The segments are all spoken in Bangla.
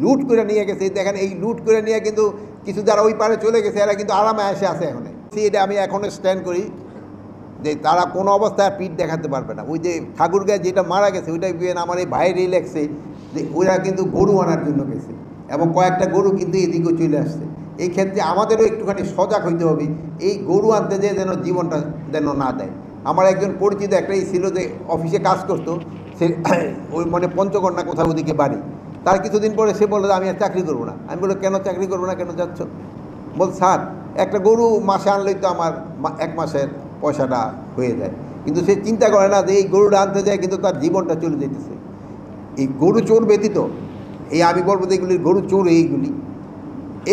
লুট করে নিয়ে গেছে। দেখেন এই লুট করে নিয়ে কিন্তু কিছু যারা ওই পারে চলে গেছে এরা কিন্তু আরামে এসে আছে এখন। এটা আমি এখনও স্ট্যান্ড করি যে তারা কোনো অবস্থায় পিঠ দেখাতে পারবে না। ওই যে ঠাকুরগাঁয়ে যেটা মারা গেছে ওইটা আমার এই ভাইয়েরই লেগছে যে ওরা কিন্তু গরু আনার জন্য গেছে এবং কয়েকটা গরু কিন্তু এদিকেও চলে আসছে। এই ক্ষেত্রে আমাদেরও একটুখানি সজাগ হইতে হবে, এই গরু আনতে যেয়ে যেন জীবনটা যেন না দেয়। আমার একজন পরিচিত একটাই ছিল যে অফিসে কাজ করতো, সে ওই মানে পঞ্চগড় না কোথাও ওদিকে বাড়ি। তার কিছুদিন পরে সে বললো আমি আর চাকরি করবো না। আমি বললো কেন চাকরি করবো না, কেন যাচ্ছ? বল স্যার একটা গরু মাসে আনলেই তো আমার 1 মাসের পয়সাটা হয়ে যায়। কিন্তু সে চিন্তা করে না যে এই গরুটা আনতে যায় কিন্তু তার জীবনটা চলে যেতেছে। এই গরু চোর ব্যতীত এই আমি বলবো যে এগুলির গরু চোর এইগুলি।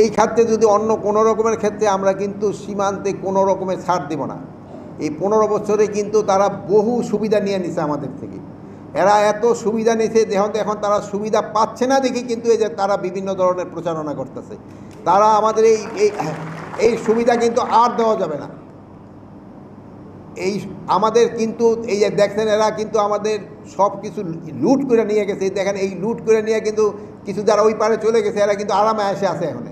এই ক্ষেত্রে যদি অন্য কোনো রকমের ক্ষেত্রে আমরা কিন্তু সীমান্তে কোনো রকমের ছাড় দেব না। এই 15 বছরে কিন্তু তারা বহু সুবিধা নিয়ে নিছে আমাদের থেকে। এরা এত সুবিধা নিয়েছে এখন তারা সুবিধা পাচ্ছে না দেখে কিন্তু এই যে তারা বিভিন্ন ধরনের প্রচারণা করতেছে। তারা আমাদের এই সুবিধা কিন্তু আর দেওয়া যাবে না। এই আমাদের কিন্তু এই যে দেখছেন এরা কিন্তু আমাদের সব কিছু লুট করে নিয়ে গেছে। দেখেন এই লুট করে নিয়ে কিন্তু কিছু যারা ওই পারে চলে গেছে এরা কিন্তু আরামে এসে আছে এখন,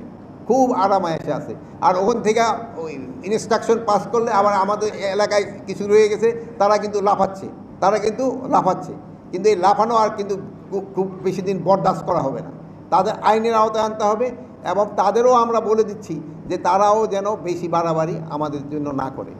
খুব আরামে এসে আছে। আর ওখান থেকে ওই ইনস্ট্রাকশন পাস করলে আবার আমাদের এলাকায় কিছু রয়ে গেছে তারা কিন্তু লাফাচ্ছে। কিন্তু এই লাফানো আর কিন্তু খুব বেশি দিন বরদাস্ত করা হবে না। তাদের আইনের আওতায় আনতে হবে এবং তাদেরও আমরা বলে দিচ্ছি যে তারাও যেন বেশি বাড়াবাড়ি আমাদের জন্য না করে।